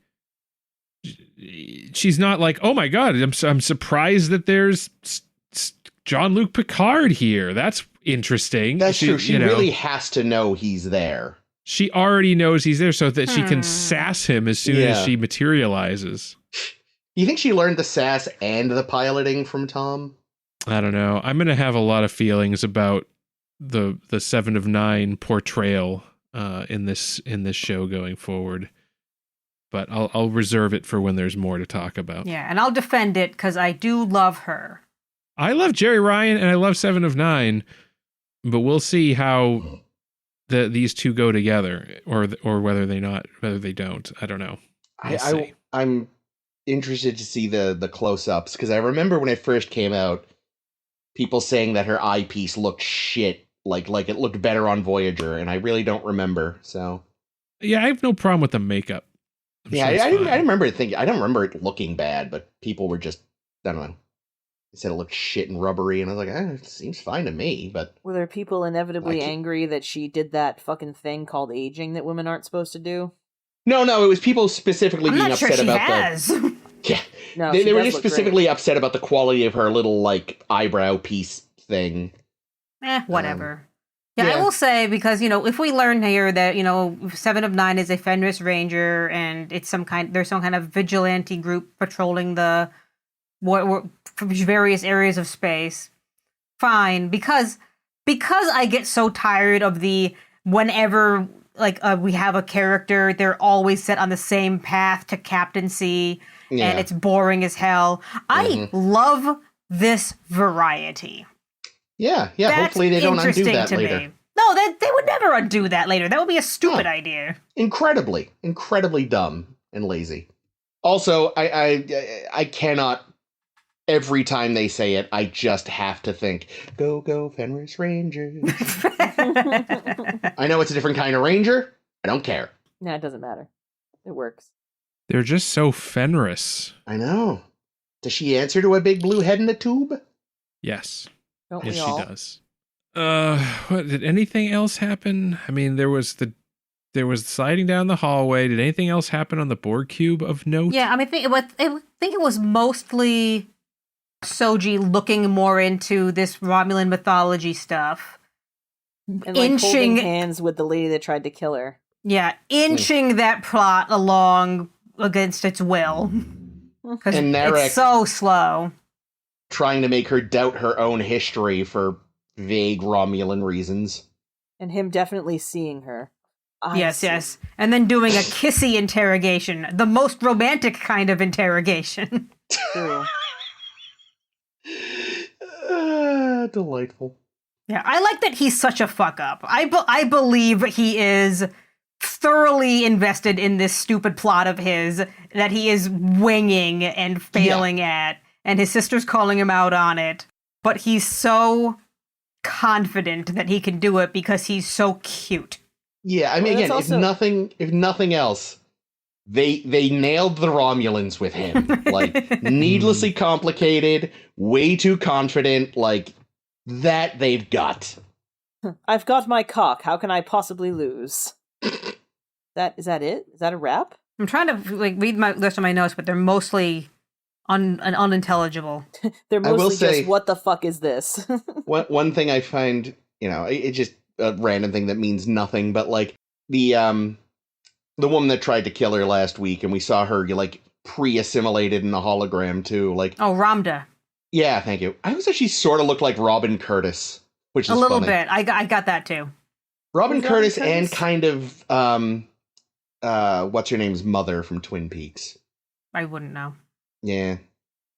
she's not like, oh my god, I'm surprised that there's Jean-Luc Picard here. That's interesting. That's true. She you know, really has to know he's there. she already knows he's there so that she can sass him as soon as Yeah. she materializes. You think she learned the sass and the piloting from Tom? I don't know. I'm gonna have a lot of feelings about the 7 of 9 portrayal in this show going forward, but I'll reserve it for when there's more to talk about. Yeah, and I'll defend it because I do love her. I love Jerry Ryan and I love 7 of 9, but we'll see how these two go together, or whether they don't. I don't know. We'll see. I'm interested to see the close-ups, because I remember when it first came out, people saying that her eyepiece looked shit, like it looked better on Voyager, and I really don't remember. So Yeah, I have no problem with the makeup. I'm yeah, sure it's I fine. remember thinking, I don't remember it looking bad, but people were just, I don't know. They said it looked shit and rubbery, and I was like, it seems fine to me, but Were there people inevitably I can't- angry that she did that fucking thing called aging that women aren't supposed to do? no, it was people specifically I'm being not sure upset she about has. the yeah. No, They she were does just look great. specifically upset about the quality of her little like eyebrow piece thing. Whatever. Yeah, yeah. I will say, because, if we learn here that, 7 of 9 is a Fenris Ranger and it's there's some kind of vigilante group patrolling the various areas of space, fine. Because I get so tired of whenever we have a character, they're always set on the same path to captaincy, Yeah. and it's boring as hell. I love this variety. Yeah. That's Hopefully they don't undo interesting that to later. me. No, they would never undo that later. That would be a stupid Oh. idea. Incredibly dumb and lazy. Also, I cannot. Every time they say it, I just have to think, go Fenris Rangers. I know it's a different kind of ranger. I don't care. Nah, it doesn't matter. It works. They're just so Fenris. I know. Does she answer to a big blue head in a tube? Yes. Don't Yes, we she all? does. What did anything else happen? I mean, there was sliding down the hallway. Did anything else happen on the Borg cube of note? Yeah, I think it was mostly Soji looking more into this Romulan mythology stuff. And like holding hands with the lady that tried to kill her. Yeah, inching that plot along against its will. Because And Narek- it's so slow. Trying to make her doubt her own history for vague Romulan reasons. And him definitely seeing her. I Yes, see. yes. And then doing a kissy interrogation. The most romantic kind of interrogation. True. Delightful. Yeah, I like that he's such a fuck up. I believe he is thoroughly invested in this stupid plot of his that he is winging and failing at, and his sister's calling him out on it. But he's so confident that he can do it because he's so cute. Yeah, I mean, Well, again, that's also- if nothing else, they nailed the Romulans with him. Like, needlessly complicated, way too confident, like, that they've got. I've got my cock. How can I possibly lose? Is that it? Is that a wrap? I'm trying to read my list of my notes, but they're mostly unintelligible. They're I will mostly say- just, what the fuck is this? One thing I find, it's just a random thing that means nothing, but like the woman that tried to kill her last week, and we saw her like pre-assimilated in a hologram too. Like, Oh, Ramda. yeah, thank you. I always thought she sort of looked like Robin Curtis, which is A little funny. bit. I got that too. Robin Who's Curtis Robin and Curtis? kind of what's her name's mother from Twin Peaks. I wouldn't know. Yeah.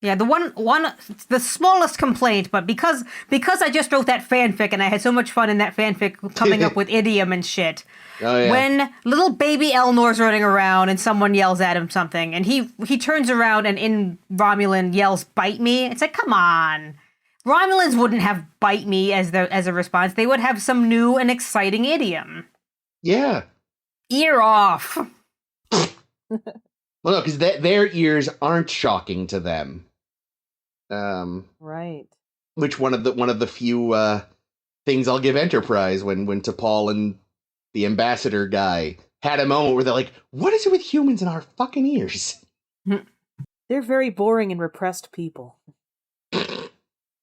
Yeah, the smallest complaint, but because I just wrote that fanfic and I had so much fun in that fanfic coming up with idiom and shit. Oh yeah. When little baby Elnor's running around and someone yells at him something, and he turns around and in Romulan yells, "Bite me!" It's like, come on. Romulans wouldn't have "bite me" as a response. They would have some new and exciting idiom. Yeah. Ear off. Well, no, because their ears aren't shocking to them. Right. Which one of the few things I'll give Enterprise when T'Pol and the ambassador guy had a moment where they're like, "What is it with humans and our fucking ears?" They're very boring and repressed people.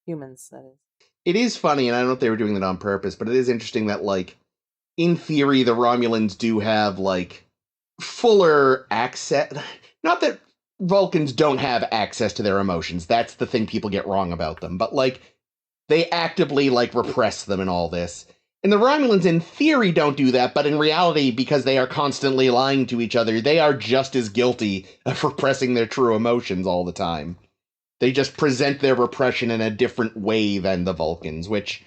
Humans, that is. It is funny, and I don't know if they were doing that on purpose, but it is interesting that, like, in theory, the Romulans do have, like, fuller access. Not that Vulcans don't have access to their emotions. That's the thing people get wrong about them. But, like, they actively, like, repress them and all this. And the Romulans, in theory, don't do that, but in reality, because they are constantly lying to each other, they are just as guilty of repressing their true emotions all the time. They just present their repression in a different way than the Vulcans, which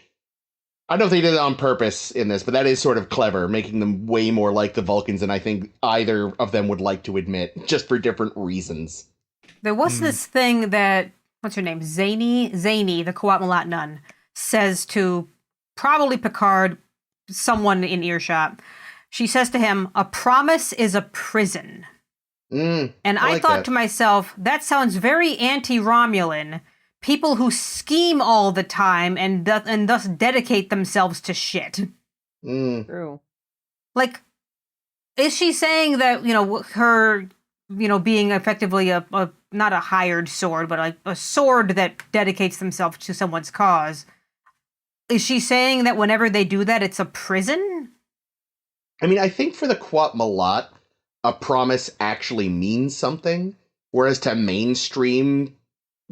I don't know if they did it on purpose in this, but that is sort of clever, making them way more like the Vulcans than I think either of them would like to admit, just for different reasons. There was this thing that, what's her name? Zany, the Qowat Milat nun, says to probably Picard, someone in earshot. She says to him, "A promise is a prison." And I like thought that. to myself, that sounds very anti-Romulan. People who scheme all the time and thus dedicate themselves to shit. True. Like, is she saying that, her, being effectively a not a hired sword, but like a sword that dedicates themselves to someone's cause? Is she saying that whenever they do that, it's a prison? I mean, I think for the Qowat Milat, a promise actually means something, whereas to mainstream,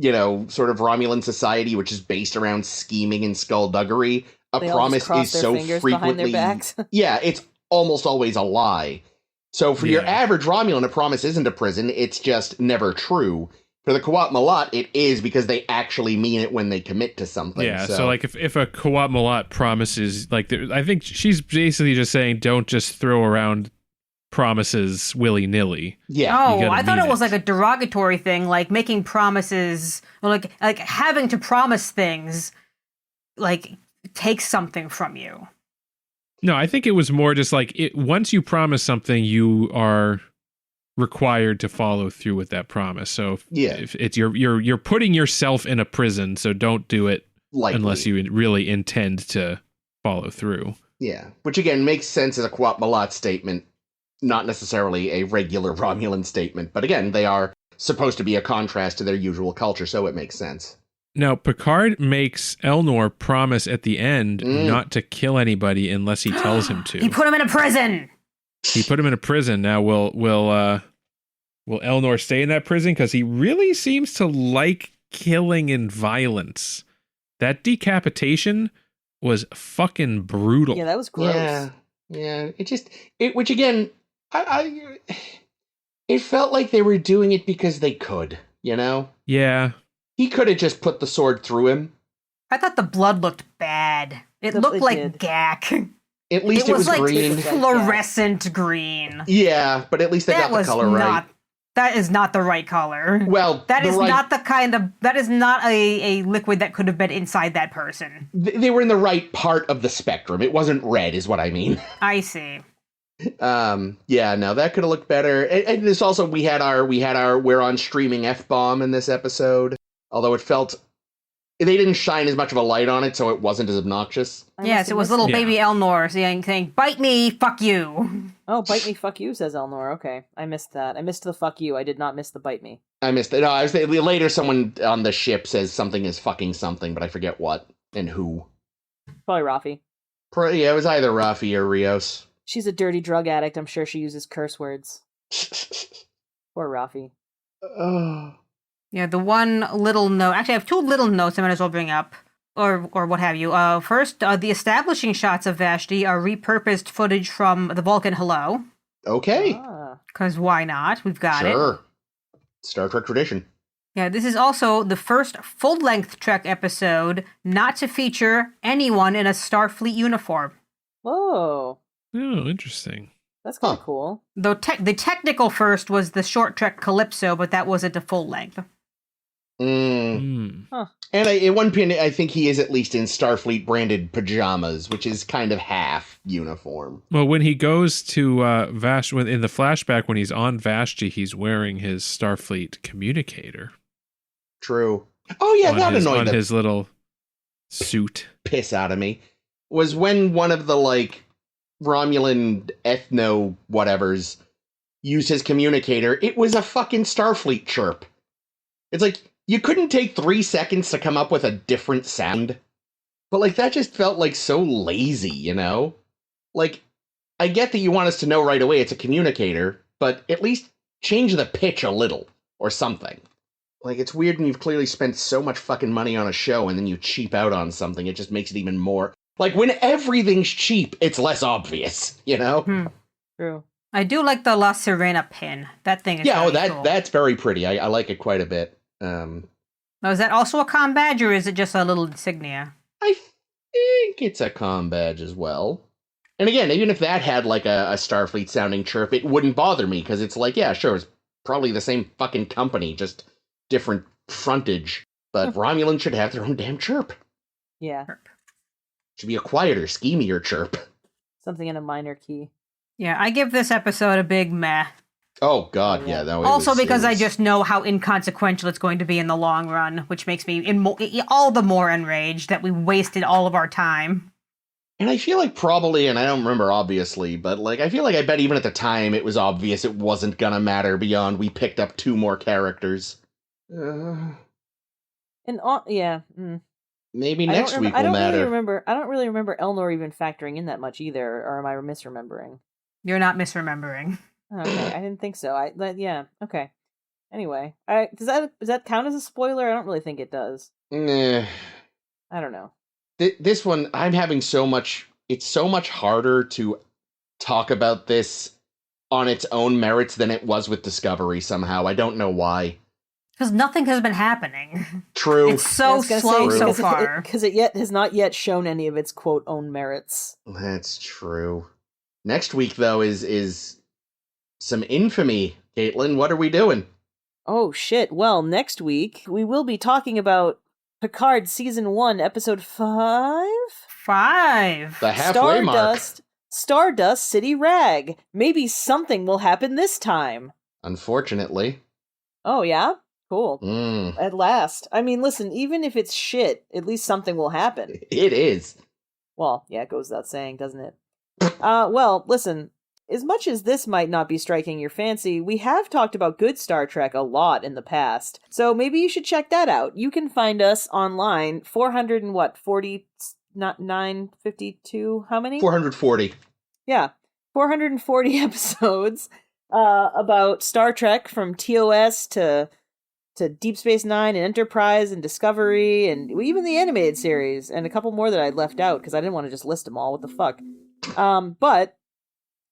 sort of Romulan society, which is based around scheming and skullduggery, a They all promise just cross is their so fingers behind their frequently... backs. Yeah, it's almost always a lie. So for your Yeah. average Romulan, a promise isn't a prison, it's just never true. For the Qowat Milat, it is because they actually mean it when they commit to something. Yeah, so like if a Qowat Milat promises, like I think she's basically just saying, don't just throw around promises willy-nilly. Yeah. Oh, gotta I thought mean it was it. like a derogatory thing, like making promises, or like having to promise things, like takes something from you. No, I think it was more just like once you promise something, you are required to follow through with that promise. So if it's you're putting yourself in a prison, so don't do it Likely. unless you really intend to follow through. Yeah, which again makes sense as a Qowat Milat statement, not necessarily a regular Romulan statement. But again, they are supposed to be a contrast to their usual culture, so it makes sense. Now, Picard makes Elnor promise at the end not to kill anybody unless he tells him to. He put him in a prison. He put him in a prison. Now, will Elnor stay in that prison? Because he really seems to like killing and violence. That decapitation was fucking brutal. Yeah, that was gross. Yeah. Which again, it felt like they were doing it because they could, Yeah. He could have just put the sword through him. I thought the blood looked bad. It looked It like did. gack. At least it was like green. fluorescent green. Yeah, but at least they That got the was color right. That is not the right color. Well, that is right, not that is not a liquid that could have been inside that person. They were in the right part of the spectrum. It wasn't red, is what I mean. I see. Yeah, no, that could have looked better. And this also, we had our we're on streaming F-bomb in this episode. Although it felt they didn't shine as much of a light on it, so it wasn't as obnoxious. Yes, it was little Yeah. baby Elnor saying, "Bite me, fuck you." Oh, bite me, fuck you, says Elnor. Okay, I missed that. I missed the fuck you. I did not miss the bite me. I missed it. No, I was later. Someone on the ship says something is fucking something, but I forget what and who. Probably Rafi. Yeah, it was either Rafi or Rios. She's a dirty drug addict. I'm sure she uses curse words. Poor Rafi. Yeah, the one little note. Actually, I have two little notes I might as well bring up, or what have you. First, the establishing shots of Vashti are repurposed footage from the Vulcan Hello. Okay. Because why not? We've got it. Sure. Star Trek tradition. Yeah, this is also the first full-length Trek episode not to feature anyone in a Starfleet uniform. Whoa. Oh, interesting. That's kind of cool. Though the technical first was the short Trek Calypso, but that wasn't a full length. And at one point, I think he is at least in Starfleet branded pajamas, which is kind of half uniform. Well, when he goes to Vashti, in the flashback, when he's on Vashti, he's wearing his Starfleet communicator. True. Oh yeah, that annoyed on the his little suit. piss out of me. Was when one of the Romulan ethno whatevers used his communicator. It was a fucking Starfleet chirp. It's like, you couldn't take 3 seconds to come up with a different sound. But that just felt so lazy, you know? I get that you want us to know right away it's a communicator, but at least change the pitch a little or something. It's weird when you've clearly spent so much fucking money on a show and then you cheap out on something. It just makes it even more. When everything's cheap, it's less obvious, you know? True. I do like the La Sirena pin. That thing is cool. That's very pretty. I like it quite a bit. Now, is that also a comm badge, or is it just a little insignia? I think it's a comm badge as well. And again, even if that had a Starfleet sounding chirp, it wouldn't bother me, because it's yeah, sure, it's probably the same fucking company, just different frontage. But Romulans should have their own damn chirp. Yeah. Should be a quieter, schemier chirp. Something in a minor key. Yeah, I give this episode a big meh. Oh, God, yeah. Also because I just know how inconsequential it's going to be in the long run, which makes me all the more enraged that we wasted all of our time. And I feel probably, and I don't remember obviously, but I feel I bet even at the time it was obvious it wasn't gonna matter beyond we picked up 2 more characters. Yeah. Maybe next week will matter. I don't really remember Elnor even factoring in that much either, or am I misremembering? You're not misremembering. Okay, I didn't think so. Okay. Anyway, does that count as a spoiler? I don't really think it does. Nah. I don't know. This one, I'm having so much. It's so much harder to talk about this on its own merits than it was with Discovery. Somehow, I don't know why. Because nothing has been happening. True. It's so slow so far. Because it has not yet shown any of its quote own merits. That's true. Next week, though, is some infamy. Caitlin, what are we doing? Oh, shit. Well, next week, we will be talking about Picard Season 1, Episode 5? 5. The halfway mark. Stardust City Rag. Maybe something will happen this time. Unfortunately. Oh, yeah? Cool. At last. I mean, listen, even if it's shit, at least something will happen. It is. Well, yeah, it goes without saying, doesn't it? Well, listen, as much as this might not be striking your fancy, we have talked about good Star Trek a lot in the past. So maybe you should check that out. You can find us online, 452, how many? 440. Yeah, 440 episodes about Star Trek from TOS to Deep Space Nine and Enterprise and Discovery and even the animated series and a couple more that I'd left out because I didn't want to just list them all. What the fuck? But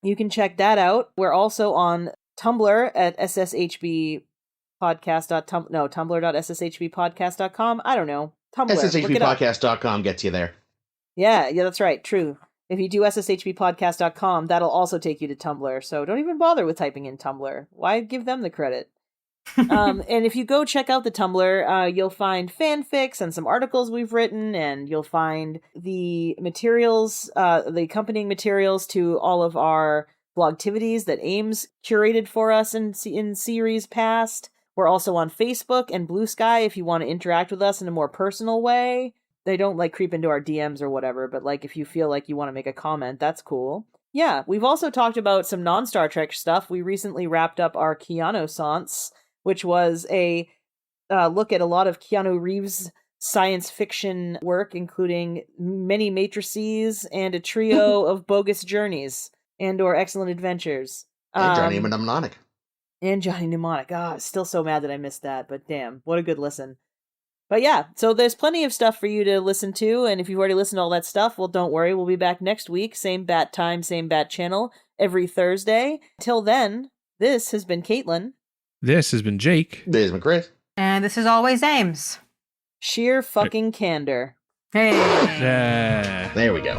you can check that out. We're also on Tumblr at tumblr.sshbpodcast.com. I don't know. Tumblr. SSHBpodcast.com gets you there. Yeah, that's right. True. If you do sshbpodcast.com, that'll also take you to Tumblr. So don't even bother with typing in Tumblr. Why give them the credit? And if you go check out the Tumblr, you'll find fanfics and some articles we've written, and you'll find the materials, the accompanying materials to all of our blogtivities that Ames curated for us in series past. We're also on Facebook and Blue Sky if you want to interact with us in a more personal way. They don't like creep into our DMs or whatever, but like if you feel like you want to make a comment, that's cool. Yeah, we've also talked about some non-Star Trek stuff. We recently wrapped up our Keanu-sance, which was a look at a lot of Keanu Reeves' science fiction work, including many matrices and a trio of bogus journeys and/or excellent adventures. And Johnny Mnemonic. And Johnny Mnemonic. Ah, still so mad that I missed that, but damn, what a good listen. But yeah, so there's plenty of stuff for you to listen to, and if you've already listened to all that stuff, well, don't worry, we'll be back next week, same bat time, same bat channel, every Thursday. Till then, this has been Caitlin. This has been Jake. This is Chris. And this is always Ames. Sheer fucking candor. Hey. Yeah. There we go.